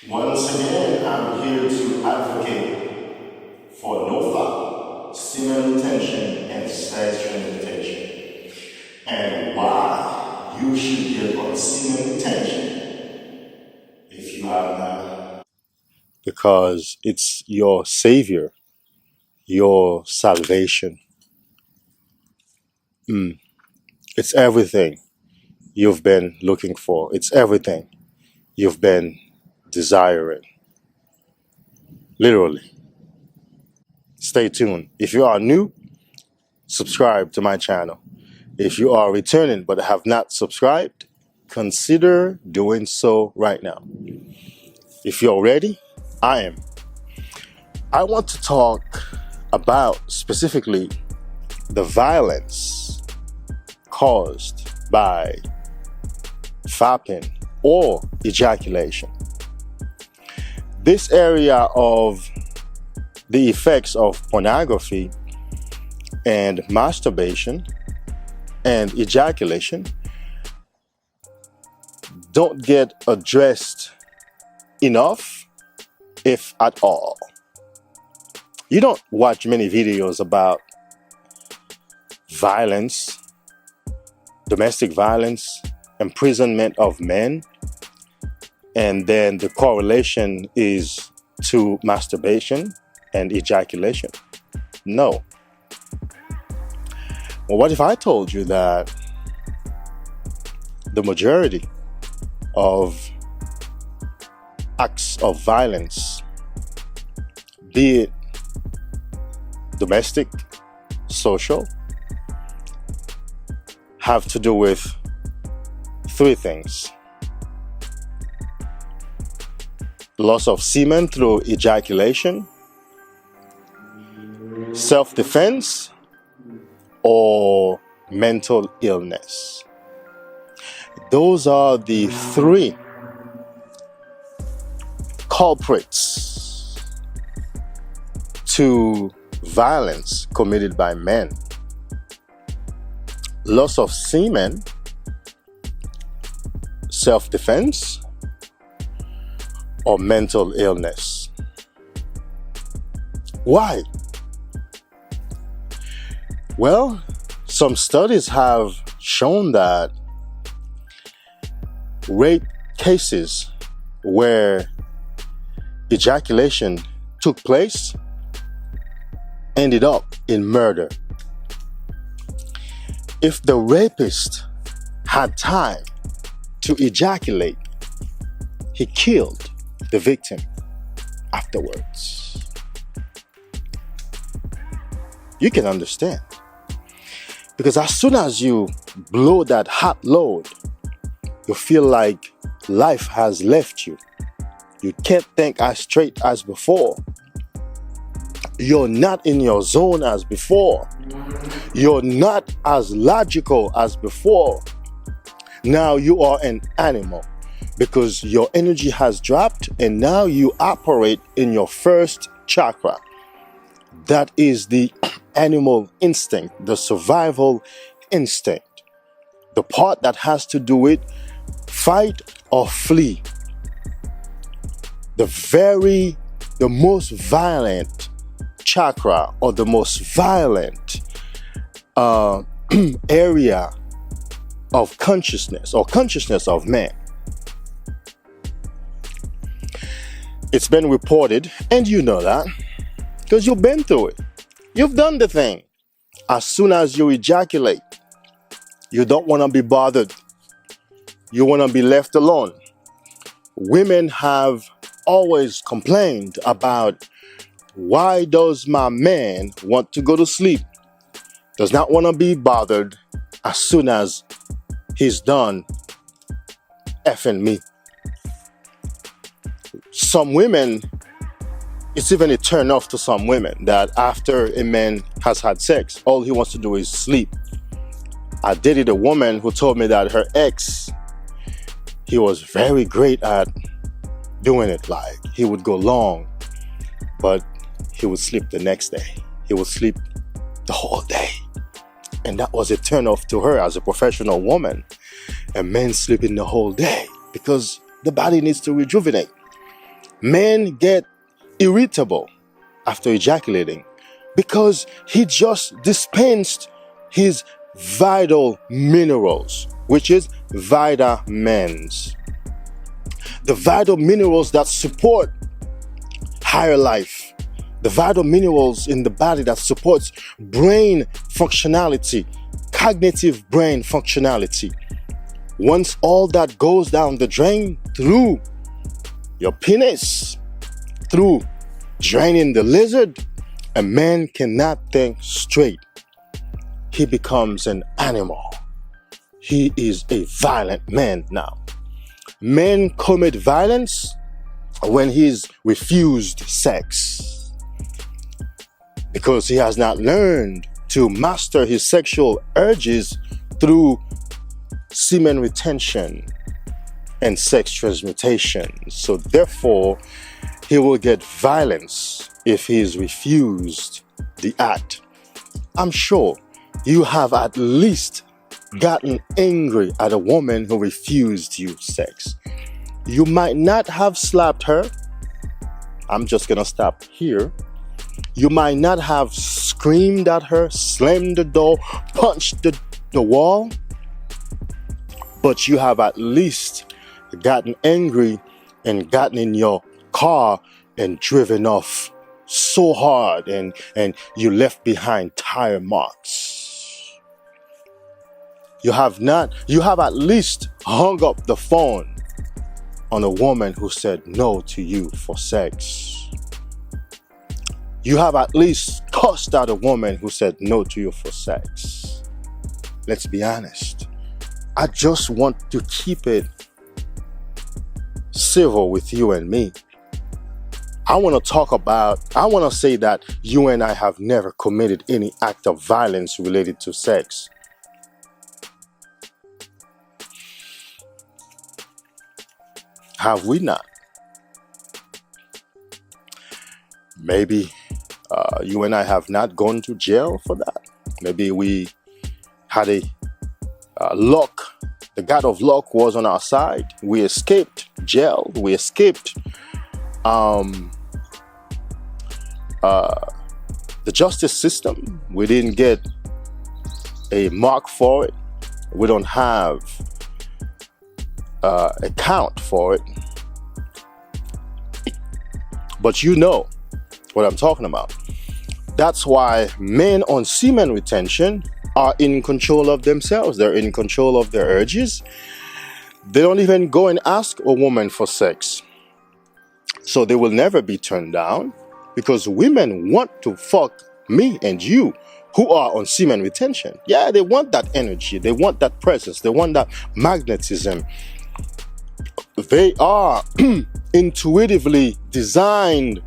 Once again, I'm here to advocate for no FAP, semen retention, and sex transportation, and why you should give up semen retention if you have not. Because it's your savior, your salvation. It's everything you've been looking for. It's everything you've been desiring. Literally. Stay tuned. If you are new, subscribe to my channel. If you are returning but have not subscribed, consider doing so right now. If you're ready, I am. I want to talk about specifically the violence caused by fapping or ejaculation. This area of the effects of pornography and masturbation and ejaculation don't get addressed enough, if at all. You don't watch many videos about violence, domestic violence, imprisonment of men, and then the correlation is to masturbation and ejaculation. No. Well, what if I told you that the majority of acts of violence, be it domestic, social, have to do with three things: loss of semen through ejaculation, self-defense, or mental illness. Those are the three culprits to violence committed by men: loss of semen, self-defense, or mental illness. Why? Well, some studies have shown that rape cases where ejaculation took place ended up in murder. If the rapist had time to ejaculate, he killed the victim afterwards. You can understand. Because as soon as you blow that hot load, you feel like life has left you. You can't think as straight as before. You're not in your zone as before. You're not as logical as before. Now you are an animal because your energy has dropped and now you operate in your first chakra. That is the animal instinct, the survival instinct, the part that has to do with fight or flee. The most violent chakra, or the most violent area of consciousness, or consciousness of man. It's been reported, and you know that because you've been through it. You've done the thing. As soon as you ejaculate, you don't want to be bothered. You want to be left alone. Women have always complained about, why does my man want to go to sleep? Does not want to be bothered as soon as he's done effing me. Some women, it's even a turn off to some women that after a man has had sex, all he wants to do is sleep. I dated a woman who told me that her ex, he was very great at doing it. Like, he would go long, but he would sleep the next day. He would sleep the whole day. And that was a turn off to her as a professional woman. A man sleeping the whole day because the body needs to rejuvenate. Men get irritable after ejaculating because he just dispensed his vital minerals, which is vitamins. The vital minerals that support higher life. The vital minerals in the body that supports brain functionality, cognitive brain functionality. Once all that goes down the drain through your penis, through draining the lizard, a man cannot think straight. He becomes an animal. He is a violent man now. Men commit violence when he's refused sex because he has not learned to master his sexual urges through semen retention and sex transmutation. So therefore, he will get violence if he is refused the act. I'm sure you have at least gotten angry at a woman who refused you sex. You might not have slapped her. I'm just gonna stop here. You might not have screamed at her, slammed the door, punched the wall, but you have at least gotten angry and gotten in your car and driven off so hard and you left behind tire marks. You have at least hung up the phone on a woman who said no to you for sex. You have at least cussed out a woman who said no to you for sex. Let's be honest. I just want to keep it civil with you and me. I want to say that you and I have never committed any act of violence related to sex. Have we not? Maybe you and I have not gone to jail for that. Maybe we had a luck. The God of luck was on our side. We escaped jail. We escaped the justice system. We didn't get a mark for it. We don't have a count for it. But you know what I'm talking about. That's why men on semen retention are in control of themselves. They're in control of their urges. They don't even go and ask a woman for sex. So they will never be turned down because women want to fuck me and you who are on semen retention. Yeah, they want that energy. They want that presence. They want that magnetism. They are intuitively designed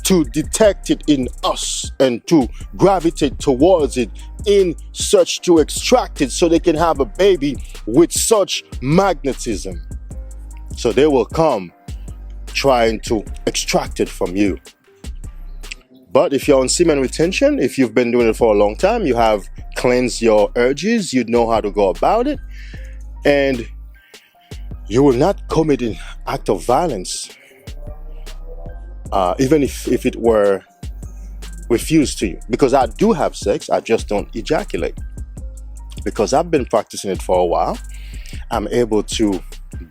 to detect it in us and to gravitate towards it in search to extract it so they can have a baby with such magnetism. So they will come trying to extract it from you. But if you're on semen retention, if you've been doing it for a long time, you have cleansed your urges, you know how to go about it, and you will not commit an act of violence, even if it were refused to you. Because I do have sex, I just don't ejaculate. Because I've been practicing it for a while, I'm able to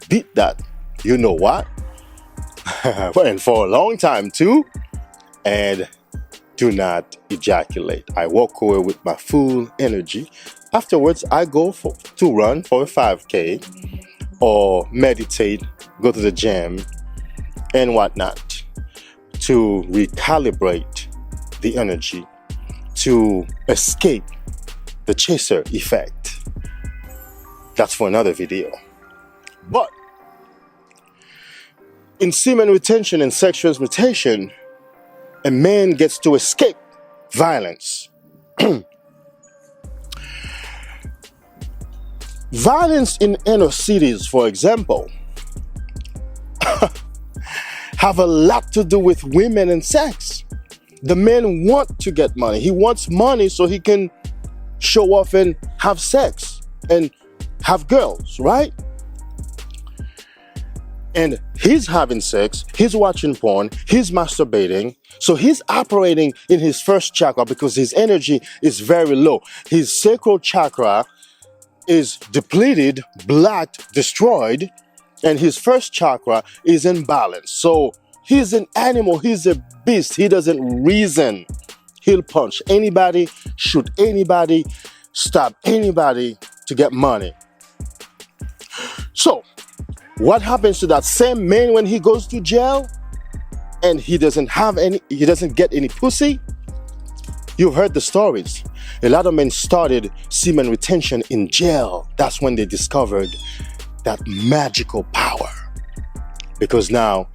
beat that. You know what? And for a long time too, and do not ejaculate. I walk away with my full energy. Afterwards, I go to run for a 5K or meditate, go to the gym and whatnot to recalibrate the energy, to escape the chaser effect. That's for another video. But in semen retention and sex transmutation, a man gets to escape violence. Violence in inner cities, for example, have a lot to do with women and sex. The men want to get money. He wants money so he can show off and have sex and have girls, right? and he's having sex, he's watching porn, he's masturbating. So he's operating in his first chakra because his energy is very low. His sacral chakra is depleted, blocked, destroyed, and his first chakra is imbalanced. So he's an animal, he's a beast, he doesn't reason. He'll punch anybody, shoot anybody, stab anybody to get money. So what happens to that same man when he goes to jail and he doesn't get any pussy? You've heard the stories. A lot of men started semen retention in jail. That's when they discovered that magical power. Because now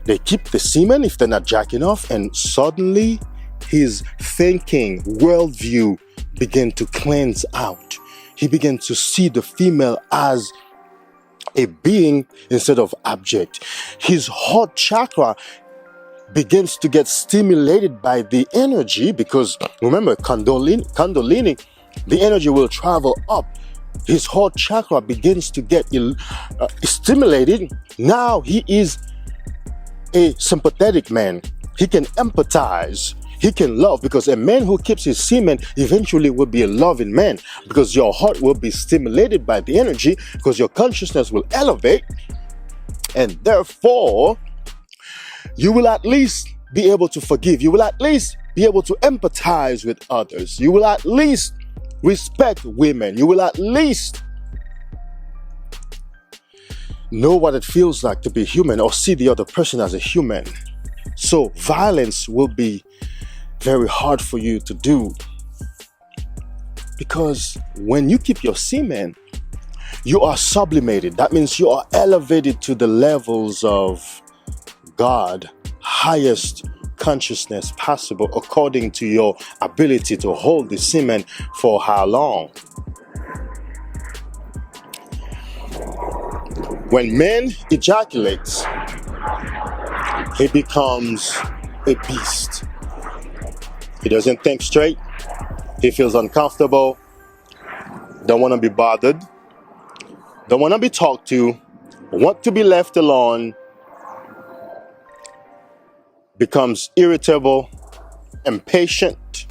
they keep the semen if they're not jacking off, and suddenly his thinking, worldview began to cleanse out. He began to see the female as a being instead of object. His heart chakra begins to get stimulated by the energy, because remember, Kundalini, the energy will travel up. His heart chakra begins to get stimulated. Now he is a sympathetic man. He can empathize. He can love, because a man who keeps his semen eventually will be a loving man, because your heart will be stimulated by the energy, because your consciousness will elevate, and therefore you will at least be able to forgive. You will at least be able to empathize with others. You will at least respect women. You will at least know what it feels like to be human, or see the other person as a human. So violence will be very hard for you to do, because when you keep your semen, you are sublimated. That means you are elevated to the levels of God, highest consciousness possible, according to your ability to hold the semen for how long. When man ejaculates, he becomes a beast. He doesn't think straight. He feels uncomfortable. Don't want to be bothered. Don't want to be talked to. Want to be left alone. Becomes irritable, impatient.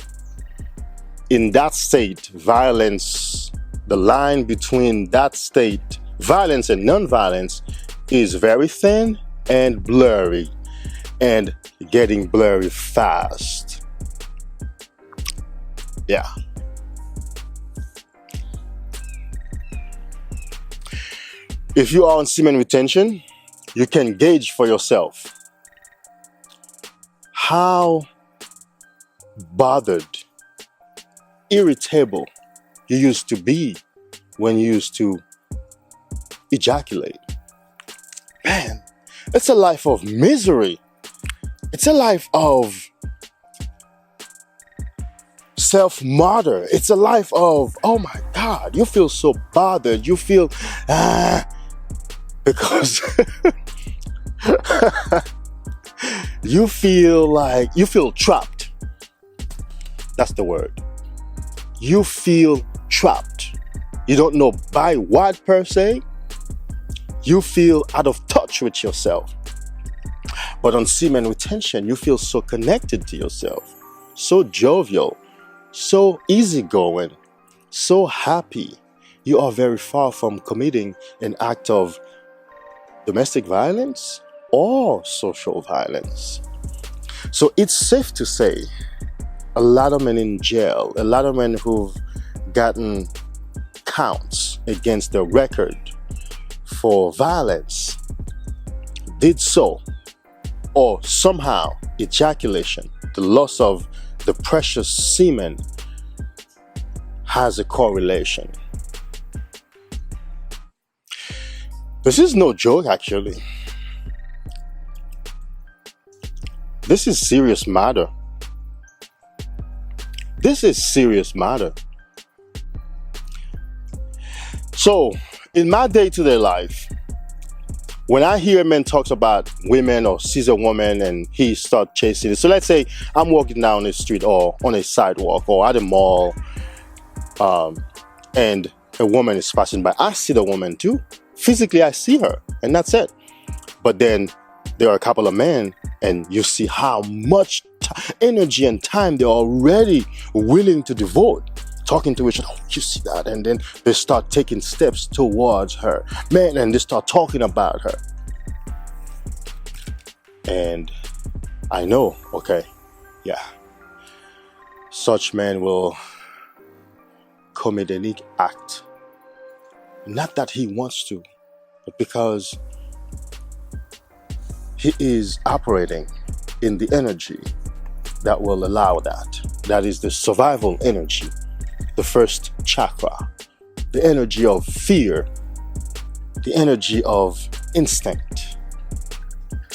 In that state, violence, the line between that state, violence and non-violence, is very thin and blurry, and getting blurry fast. Yeah. If you are on semen retention, you can gauge for yourself how bothered, irritable you used to be when you used to ejaculate. Man, it's a life of misery. It's a life of self-martyr. It's a life of, oh my God, you feel so bothered. You feel, because you feel trapped. That's the word. You feel trapped. You don't know by what per se. You feel out of touch with yourself. But on semen retention, you feel so connected to yourself, so jovial, so easygoing, so happy. You are very far from committing an act of domestic violence or social violence. So it's safe to say a lot of men in jail, a lot of men who've gotten counts against their record for violence did so, or somehow ejaculation, the loss of the precious semen, has a correlation. This is no joke, actually. This is serious matter. This is serious matter. So, in my day-to-day life, when I hear men talks about women or sees a woman and he start chasing it. So let's say I'm walking down the street or on a sidewalk or at a mall, and a woman is passing by. I see the woman too. Physically, I see her, and that's it. But then there are a couple of men, and you see how much energy and time they're already willing to devote talking to each other. Oh, you see that? And then they start taking steps towards her, man, and they start talking about her. And I know, okay, yeah, such men will commit any act, not that he wants to, but because he is operating in the energy that will allow that. That is the survival energy, the first chakra, the energy of fear, the energy of instinct.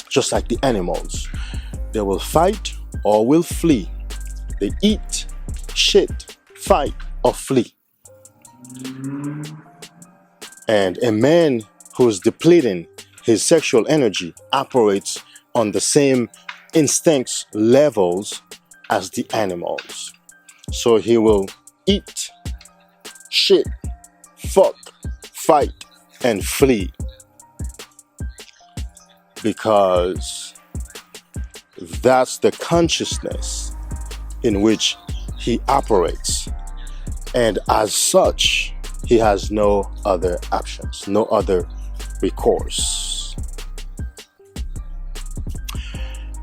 Just like the animals, they will fight or will flee. They eat, shit, fight, or flee. And a man who is depleting his sexual energy operates on the same instincts levels as the animals. So he will eat, shit, fuck, fight, and flee. Because that's the consciousness in which he operates. And as such, he has no other options, no other recourse.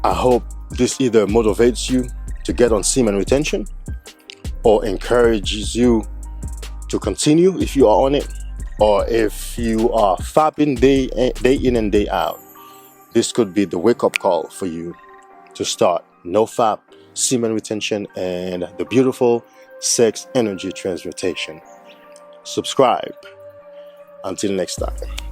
I hope this either motivates you to get on semen retention or encourages you to continue if you are on it, or if you are fapping day in and day out. This could be the wake-up call for you to start no FAP, semen retention, and the beautiful sex energy transmutation. Subscribe. Until next time.